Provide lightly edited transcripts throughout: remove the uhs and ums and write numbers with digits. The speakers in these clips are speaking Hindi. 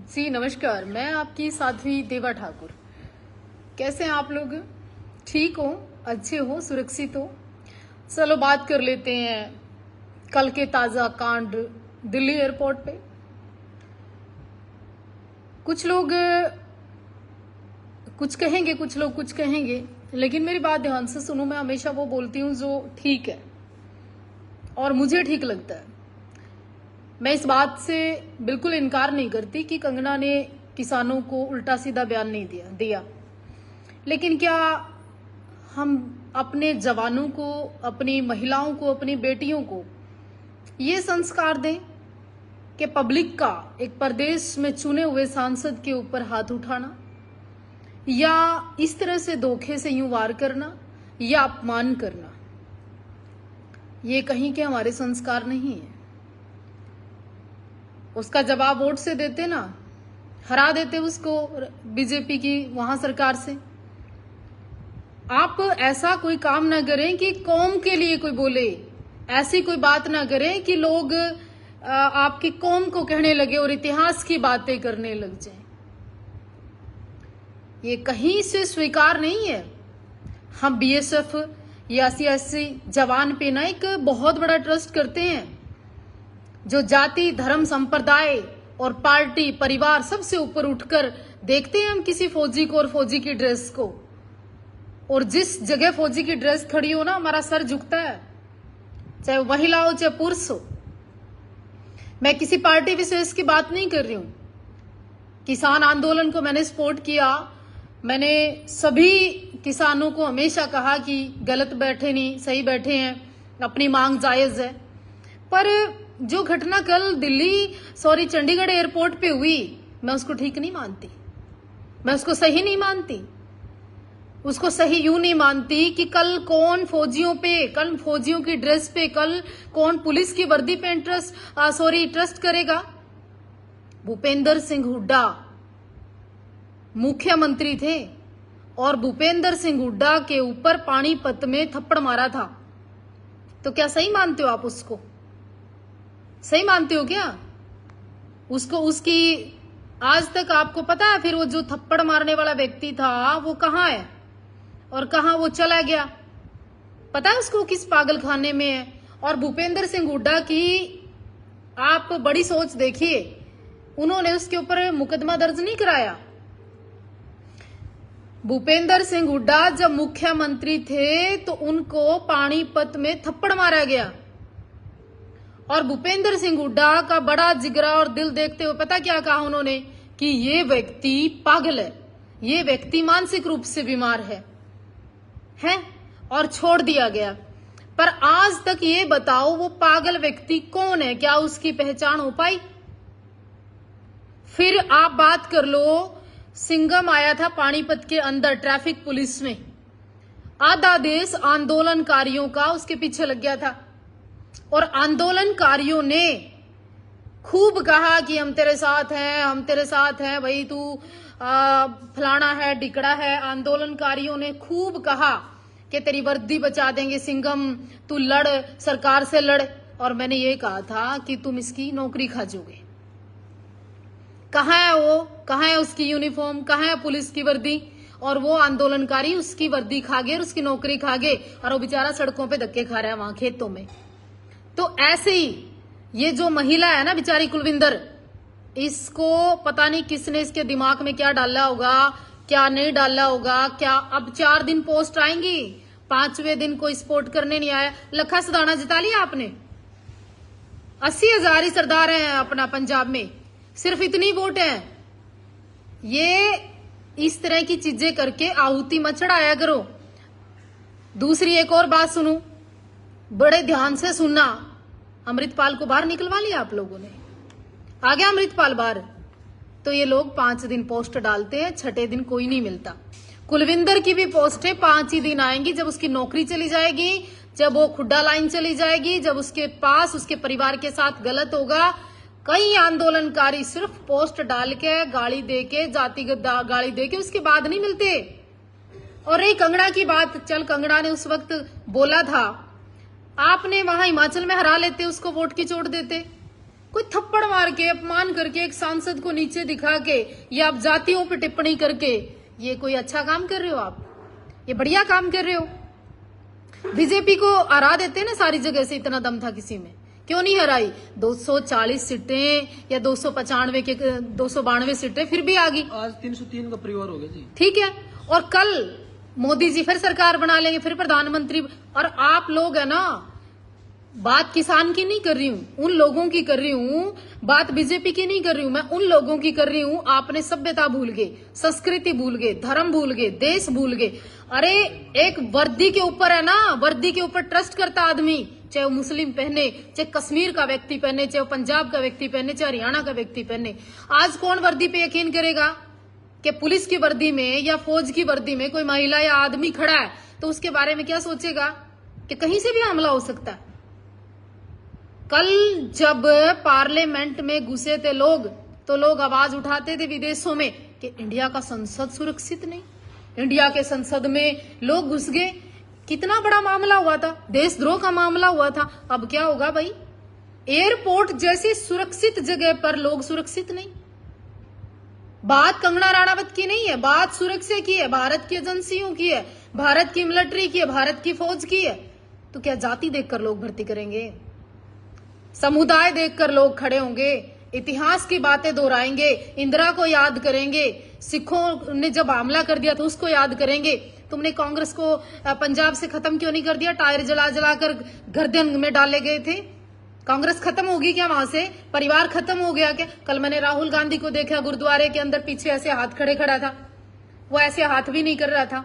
जी नमस्कार, मैं आपकी साध्वी देवा ठाकुर। कैसे हैं आप लोग? ठीक हो, अच्छे हो, सुरक्षित हो? चलो बात कर लेते हैं कल के ताजा कांड दिल्ली एयरपोर्ट पे। कुछ लोग कुछ कहेंगे, कुछ लोग कुछ कहेंगे, लेकिन मेरी बात ध्यान से सुनो। मैं हमेशा वो बोलती हूँ जो ठीक है और मुझे ठीक लगता है। मैं इस बात से बिल्कुल इनकार नहीं करती कि कंगना ने किसानों को उल्टा सीधा बयान नहीं दिया, लेकिन क्या हम अपने जवानों को, अपनी महिलाओं को, अपनी बेटियों को ये संस्कार दें कि पब्लिक का एक प्रदेश में चुने हुए सांसद के ऊपर हाथ उठाना या इस तरह से धोखे से यूं वार करना या अपमान करना, ये कहीं के हमारे संस्कार नहीं है। उसका जवाब वोट से देते ना, हरा देते उसको बीजेपी की वहां सरकार से। आप ऐसा कोई काम ना करें कि कौम के लिए कोई बोले, ऐसी कोई बात ना करें कि लोग आपकी कौम को कहने लगे और इतिहास की बातें करने लग जाएं। ये कहीं से स्वीकार नहीं है। हम बीएसएफ या सीएससी जवान पे ना एक बहुत बड़ा ट्रस्ट करते हैं, जो जाति, धर्म, संप्रदाय और पार्टी, परिवार सबसे ऊपर उठकर देखते हैं हम किसी फौजी को और फौजी की ड्रेस को। और जिस जगह फौजी की ड्रेस खड़ी हो ना, हमारा सर झुकता है, चाहे महिला हो चाहे पुरुष हो। मैं किसी पार्टी विशेष की बात नहीं कर रही हूं। किसान आंदोलन को मैंने सपोर्ट किया। मैंने सभी किसानों को हमेशा कहा कि गलत बैठे नहीं, सही बैठे हैं, अपनी मांग जायज है। पर जो घटना कल चंडीगढ़ एयरपोर्ट पे हुई, मैं उसको ठीक नहीं मानती, मैं उसको सही नहीं मानती। उसको सही यूं नहीं मानती कि कल कौन फौजियों पे, कल फौजियों की ड्रेस पे, कल कौन पुलिस की वर्दी पे ट्रस्ट करेगा। भूपेंद्र सिंह हुड्डा मुख्यमंत्री थे और भूपेंद्र सिंह हुड्डा के ऊपर पानीपत में थप्पड़ मारा था। तो क्या सही मानते हो आप उसको? सही मानते हो क्या उसको? उसकी आज तक आपको पता है फिर वो जो थप्पड़ मारने वाला व्यक्ति था वो कहाँ है और कहाँ वो चला गया? पता है उसको किस पागल खाने में है? और भूपेंद्र सिंह हुड्डा की आप बड़ी सोच देखिए, उन्होंने उसके ऊपर मुकदमा दर्ज नहीं कराया। भूपेंद्र सिंह हुड्डा जब मुख्यमंत्री थे तो उनको पानीपत में थप्पड़ मारा गया और भूपेंद्र सिंह हुड्डा का बड़ा जिगरा और दिल देखते हुए पता क्या कहा उन्होंने? कि ये व्यक्ति पागल है, ये व्यक्ति मानसिक रूप से बीमार है और छोड़ दिया गया। पर आज तक ये बताओ वो पागल व्यक्ति कौन है? क्या उसकी पहचान हो पाई? फिर आप बात कर लो, सिंघम आया था पानीपत के अंदर ट्रैफिक पुलिस में, आधा देश आंदोलनकारियों का उसके पीछे लग गया था और आंदोलनकारियों ने खूब कहा कि हम तेरे साथ हैं, हम तेरे साथ हैं, भाई तू फलाना है, ढिकड़ा है। आंदोलनकारियों ने खूब कहा कि तेरी वर्दी बचा देंगे सिंघम, तू लड़, सरकार से लड़। और मैंने ये कहा था कि तुम इसकी नौकरी खा जाओगे। कहाँ है वो? कहाँ है उसकी यूनिफॉर्म? कहाँ है पुलिस की वर्दी? और वो आंदोलनकारी उसकी वर्दी खा गए और उसकी नौकरी खा गए और वो बेचारा सड़कों पे धक्के खा रहा है वहां खेतों में। तो ऐसे ही ये जो महिला है ना बेचारी कुलविंदर, इसको पता नहीं किसने इसके दिमाग में क्या डाला होगा, क्या नहीं डाला होगा। क्या अब 4 दिन पोस्ट आएंगी, 5वें दिन कोई सपोर्ट करने नहीं आया। लखा सदाना जिता लिया आपने, 80,000 ही सरदार हैं अपना पंजाब में, सिर्फ इतनी वोट है। ये इस तरह की चीजें करके आहुति मत चढ़ाया करो। दूसरी एक और बात सुनू, बड़े ध्यान से सुनना। अमृतपाल को बाहर निकलवा लिया आप लोगों ने, आ गया अमृतपाल बाहर। तो ये लोग 5 दिन पोस्ट डालते हैं, 6ठे दिन कोई नहीं मिलता। कुलविंदर की भी पोस्टें 5 ही दिन आएंगी, जब उसकी नौकरी चली जाएगी, जब वो खुड्डा लाइन चली जाएगी, जब उसके पास उसके परिवार के साथ गलत होगा। कई आंदोलनकारी सिर्फ पोस्ट डाल के, गाली दे के, जातिगत गाली दे के उसके बाद नहीं मिलते। और रही कंगना की बात, चल कंगना ने उस वक्त बोला था, आपने वहां हिमाचल में हरा लेते, उसको वोट की चोट देते। कोई थप्पड़ मार के अपमान करके एक सांसद को नीचे दिखा के या आप जातियों पर टिप्पणी करके ये कोई अच्छा काम कर रहे हो? आप ये बढ़िया काम कर रहे हो। बीजेपी को हरा देते ना सारी जगह से, इतना दम था किसी में, क्यों नहीं हराई? 240 सीटें या 295 के 292 सीटें फिर भी आ गई। आज 303 का परिवार हो गया जी। ठीक है, और कल मोदी जी फिर सरकार बना लेंगे, फिर प्रधानमंत्री। और आप लोग है ना, बात किसान की नहीं कर रही हूं, उन लोगों की कर रही हूं, बात बीजेपी की नहीं कर रही हूं, मैं उन लोगों की कर रही हूं। आपने सभ्यता भूल गए, संस्कृति भूल गए, धर्म भूल गए, देश भूल गए। अरे एक वर्दी के ऊपर है ना, वर्दी के ऊपर ट्रस्ट करता आदमी, चाहे वो मुस्लिम पहने, चाहे कश्मीर का व्यक्ति पहने, चाहे वो पंजाब का व्यक्ति पहने, चाहे हरियाणा का व्यक्ति पहने। आज कौन वर्दी पे यकीन करेगा कि पुलिस की वर्दी में या फौज की वर्दी में कोई महिला या आदमी खड़ा है तो उसके बारे में क्या सोचेगा कि कहीं से भी हमला हो सकता है। कल जब पार्लियामेंट में घुसे थे लोग, तो लोग आवाज उठाते थे विदेशों में कि इंडिया का संसद सुरक्षित नहीं, इंडिया के संसद में लोग घुस गए, कितना बड़ा मामला हुआ था, देशद्रोह का मामला हुआ था। अब क्या होगा भाई? एयरपोर्ट जैसी सुरक्षित जगह पर लोग सुरक्षित नहीं। बात कंगना राणावत की नहीं है, बात सुरक्षा की है, भारत की एजेंसियों की है, भारत की मिलिट्री की है, भारत की फौज की है। तो क्या जाति देखकर लोग भर्ती करेंगे? समुदाय देखकर लोग खड़े होंगे, इतिहास की बातें दोहराएंगे, इंदिरा को याद करेंगे, सिखों ने जब हमला कर दिया था उसको याद करेंगे। तुमने कांग्रेस को पंजाब से खत्म क्यों नहीं कर दिया? टायर जला जलाकर गर्दन में डाले गए थे। कांग्रेस खत्म होगी क्या? वहां से परिवार खत्म हो गया क्या? कल मैंने राहुल गांधी को देखा गुरुद्वारे के अंदर, पीछे ऐसे हाथ खड़े खड़ा था, वो ऐसे हाथ भी नहीं कर रहा था।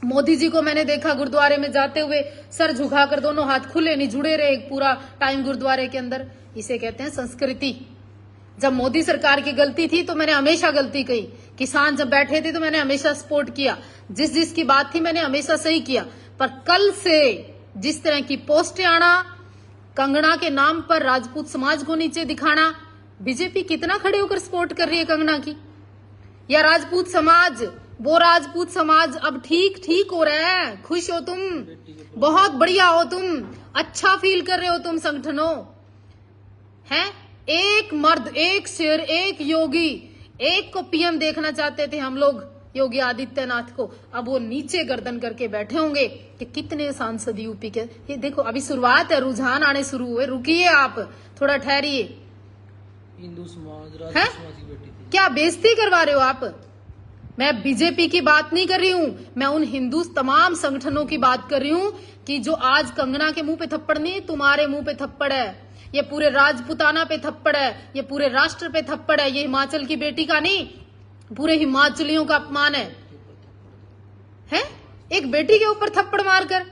मोदी जी को मैंने देखा गुरुद्वारे में जाते हुए, सर झुकाकर दोनों हाथ खुले नहीं जुड़े रहे पूरा टाइम गुरुद्वारे के अंदर। इसे कहते हैं संस्कृति। जब मोदी सरकार की गलती थी तो मैंने हमेशा गलती कही, किसान जब बैठे थे तो मैंने हमेशा सपोर्ट किया, जिस जिसकी बात थी मैंने हमेशा सही किया। पर कल से जिस तरह की पोस्टें आना, कंगना के नाम पर राजपूत समाज को नीचे दिखाना, बीजेपी कितना खड़े होकर सपोर्ट कर रही है कंगना की? या राजपूत समाज, वो राजपूत समाज अब ठीक हो रहा है, खुश हो तुम, बहुत बढ़िया हो तुम, अच्छा फील कर रहे हो तुम संगठनों हैं। एक मर्द, एक शेर, एक योगी, एक को पीएम देखना चाहते थे हम लोग, योगी आदित्यनाथ को। अब वो नीचे गर्दन करके बैठे होंगे कि कितने सांसद यूपी के। ये देखो अभी शुरुआत है, रुझान आने शुरू हुए, रुकिए आप, थोड़ा ठहरिए। हिंदू समाज, राजपूत समाज की बेटी थी। क्या बेइज्जती करवा रहे हो आप? मैं बीजेपी की बात नहीं कर रही हूं, मैं उन हिंदू तमाम संगठनों की बात कर रही हूं कि जो आज कंगना के मुंह पे थप्पड़ नहीं, तुम्हारे मुंह पे थप्पड़ है, ये पूरे राजपुताना पे थप्पड़ है, ये पूरे राष्ट्र पे थप्पड़ है। ये हिमाचल की बेटी का नहीं, पूरे हिमाचलियों का अपमान है? एक बेटी के ऊपर थप्पड़ मारकर,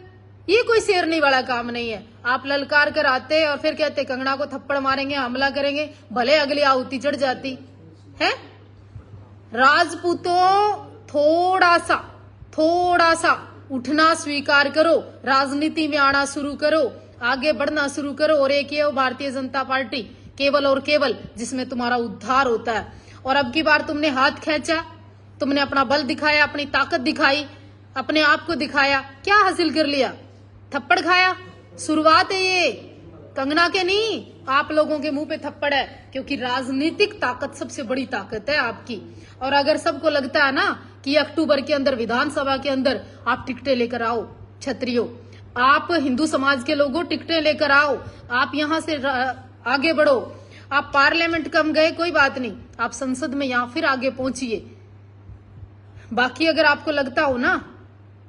ये कोई शेरनी वाला काम नहीं है। आप ललकार कर आते और फिर कहते कंगना को थप्पड़ मारेंगे, हमला करेंगे, भले अगली आहुति चढ़ जाती है। राजपूतों थोड़ा सा उठना स्वीकार करो, राजनीति में आना शुरू करो, आगे बढ़ना शुरू करो, और एक ये भारतीय जनता पार्टी केवल और केवल जिसमें तुम्हारा उद्धार होता है। और अब की बार तुमने हाथ खींचा, तुमने अपना बल दिखाया, अपनी ताकत दिखाई, अपने आप को दिखाया, क्या हासिल कर लिया? थप्पड़ खाया। शुरुआत है ये, कंगना के नहीं, आप लोगों के मुंह पे थप्पड़ है, क्योंकि राजनीतिक ताकत सबसे बड़ी ताकत है आपकी। और अगर सबको लगता है ना कि अक्टूबर के अंदर विधानसभा के अंदर आप टिकटें लेकर आओ, क्षत्रियो, आप हिंदू समाज के लोगों टिकटें लेकर आओ, आप यहां से आगे बढ़ो, आप पार्लियामेंट कम गए कोई बात नहीं, आप संसद में यहां फिर आगे पहुंचिए। बाकी अगर आपको लगता हो ना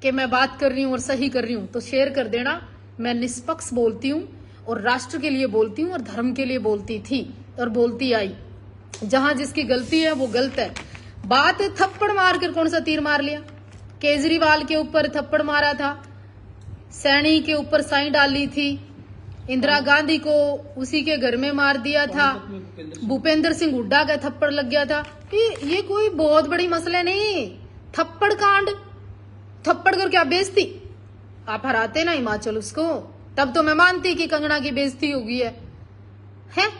कि मैं बात कर रही हूं और सही कर रही हूं तो शेयर कर देना। मैं निष्पक्ष बोलती हूं और राष्ट्र के लिए बोलती हूं और धर्म के लिए बोलती थी और बोलती आई। जहां जिसकी गलती है वो गलत है। बात थप्पड़ मारकर कौन सा तीर मार लिया? केजरीवाल के ऊपर थप्पड़ मारा था, सैनी के ऊपर साई डाली थी, इंदिरा गांधी को उसी के घर में मार दिया था, भूपेंद्र सिंह हुड्डा का थप्पड़ लग गया था। ये कोई बहुत बड़ी मसले नहीं। थप्पड़ कांड, थप्पड़ कर क्या बेइज्जती? आप हराते ना हिमाचल उसको, तब तो मैं मानती कि कंगना की बेइज्जती हो गई है।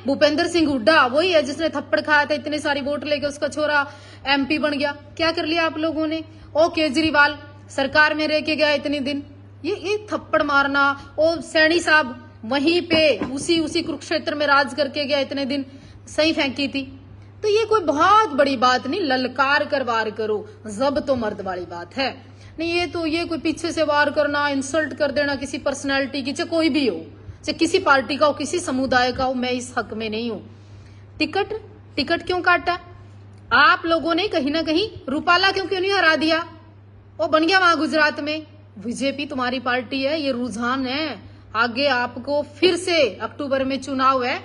भूपेंद्र सिंह हुड्डा वही है जिसने थप्पड़ खाया था, इतने सारी वोट लेके उसका छोरा एमपी बन गया। क्या कर लिया आप लोगों ने? ओ केजरीवाल सरकार में रह के गया इतने दिन, ये थप्पड़ मारना। ओ सैनी साहब वहीं पे उसी कुरुक्षेत्र में राज करके गया, इतने दिन सही फेंकी थी। तो ये कोई बहुत बड़ी बात नहीं, ललकार कर वार करो, जब तो मर्द वाली बात है नहीं। ये कोई पीछे से वार करना, इंसल्ट कर देना किसी पर्सनैलिटी की, चाहे कोई भी हो, चाहे किसी पार्टी का हो, किसी समुदाय का हो, मैं इस हक में नहीं हूं। टिकट क्यों काटा आप लोगों ने? कहीं ना कहीं रूपाला क्यों नहीं हरा दिया? वो बन गया वहां गुजरात में। बीजेपी तुम्हारी पार्टी है, ये रुझान है। आगे आपको फिर से अक्टूबर में चुनाव है,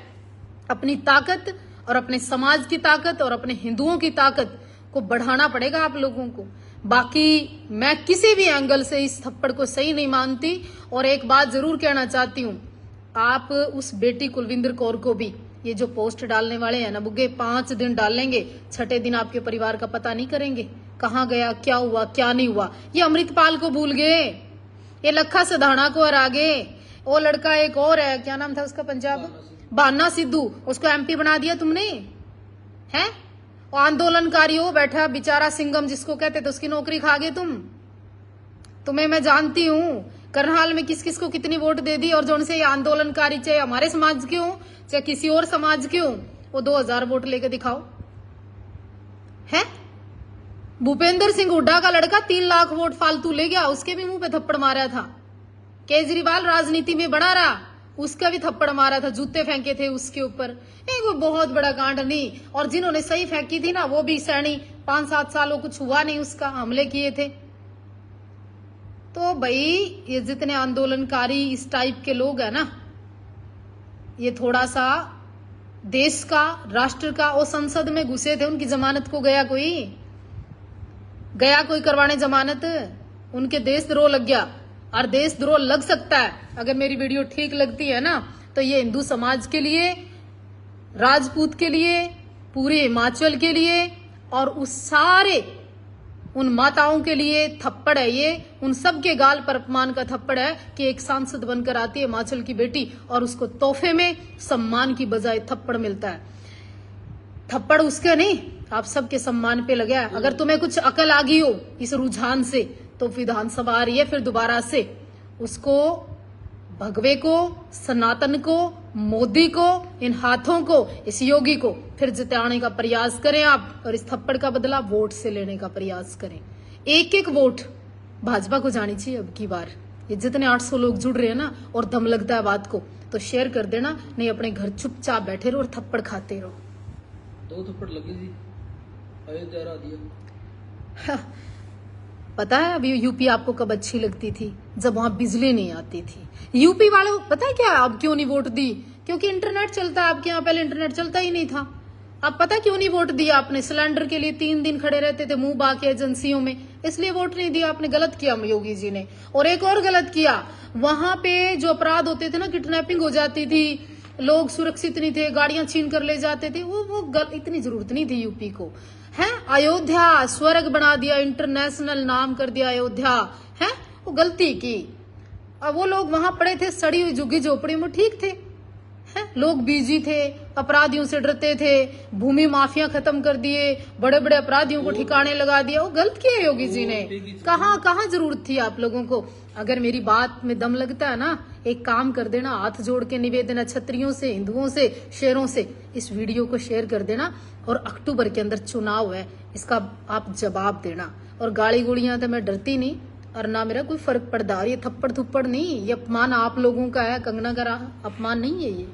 अपनी ताकत और अपने समाज की ताकत और अपने हिंदुओं की ताकत को बढ़ाना पड़ेगा आप लोगों को। बाकी मैं किसी भी एंगल से इस थप्पड़ को सही नहीं मानती। और एक बात जरूर कहना चाहती हूं, आप उस बेटी कुलविंदर कौर को भी, ये जो पोस्ट डालने वाले हैं ना बुग्गे, 5 दिन डालेंगे, 6ठे दिन आपके परिवार का पता नहीं करेंगे, कहाँ गया, क्या हुआ, क्या नहीं हुआ। ये अमृतपाल को भूल गए, ये लखा सधाना को हरा गए। वो लड़का एक और है, क्या नाम था उसका, पंजाब, बाना सिद्धू, उसको एमपी बना दिया तुमने, हैं? वो आंदोलनकारी हो बैठा बेचारा सिंगम जिसको कहते थे, उसकी नौकरी खा गए तुम। तुम्हें मैं जानती हूं करनाल में किस किस को कितनी वोट दे दी, और जो उनसे ये आंदोलनकारी, चाहे हमारे समाज के हो चाहे किसी और समाज के हो, वो 2000 वोट लेके दिखाओ, है? भूपेंद्र सिंह हुड्डा का लड़का 3 लाख वोट फालतू ले गया, उसके भी मुंह पे थप्पड़ मारा था। केजरीवाल राजनीति में बना रहा, उसका भी थप्पड़ मारा था, जूते फेंके थे उसके ऊपर। कोई बहुत बड़ा कांड नहीं। और जिन्होंने सही फेंकी थी ना, वो भी सैनी 5-7 सालों कुछ हुआ नहीं, उसका हमले किए थे। तो भाई ये जितने आंदोलनकारी इस टाइप के लोग हैं ना, ये थोड़ा सा देश का, राष्ट्र का, वो संसद में घुसे थे, उनकी जमानत को गया कोई करवाने जमानत, उनके देशद्रोह लग गया। और देशद्रोह लग सकता है, अगर मेरी वीडियो ठीक लगती है ना, तो ये हिंदू समाज के लिए, राजपूत के लिए, पूरे हिमाचल के लिए और उन माताओं के लिए थप्पड़ है। ये उन सब के गाल पर अपमान का थप्पड़ है कि एक सांसद बनकर आती है हिमाचल की बेटी और उसको तोहफे में सम्मान की बजाय थप्पड़ मिलता है। थप्पड़ उसके नहीं, आप सबके सम्मान पे लगा है। अगर तुम्हें कुछ अकल आ गई हो इस रुझान से, तो विधानसभा आ रही है फिर दोबारा से, उसको, भगवे को, सनातन को, मोदी को, इन हाथों को, इस योगी को फिर जिताने का प्रयास करें आप, और इस थप्पड़ का बदला वोट से लेने का प्रयास करें। एक वोट भाजपा को जानी चाहिए अब की बार। ये जितने 800 लोग जुड़ रहे हैं ना, और दम लगता है बात को, तो शेयर कर देना, नहीं अपने घर चुपचाप बैठे रहो और थप्पड़ खाते रहो। 2 थप्पड़ लगी थी, अयोध्या हरा दिया। पता है अभी यूपी आपको कब अच्छी लगती थी? जब वहां बिजली नहीं आती थी। यूपी वालों पता है क्या अब क्यों नहीं वोट दी? क्योंकि इंटरनेट चलता है आपके यहाँ, पहले इंटरनेट चलता ही नहीं था। अब पता क्यों नहीं वोट दिया आपने? सिलेंडर के लिए 3 दिन खड़े रहते थे मुंह बाके एजेंसियों में, इसलिए वोट नहीं दिया आपने। गलत किया योगी जी ने। और एक और गलत किया, वहां पे जो अपराध होते थे ना, किडनैपिंग हो जाती थी, लोग सुरक्षित नहीं थे, गाड़ियां छीन कर ले जाते थे, वो इतनी जरूरत नहीं थी यूपी को, है? अयोध्या स्वर्ग बना दिया, इंटरनेशनल नाम कर दिया अयोध्या, है? वो गलती की। अब वो लोग वहां पड़े थे सड़ी हुई झुग्गी झोपड़ी में, ठीक थे, है? लोग बिजी थे, अपराधियों से डरते थे, भूमि माफिया खत्म कर दिए, बड़े बड़े अपराधियों को ठिकाने लगा दिया। वो गलत किया योगी जी ने। कहाँ जरूरत थी आप लोगों को? अगर मेरी बात में दम लगता है ना, एक काम कर देना, हाथ जोड़ के निवेदन है क्षत्रियों से, हिंदुओं से, शेरों से, इस वीडियो को शेयर कर देना। और अक्टूबर के अंदर चुनाव है, इसका आप जवाब देना। और गाली गुड़ियां तो मैं डरती नहीं, और ना मेरा कोई फर्क पड़ता। और ये थप्पड़ थुप्पड़ नहीं, ये अपमान आप लोगों का है, कंगना का अपमान नहीं है ये।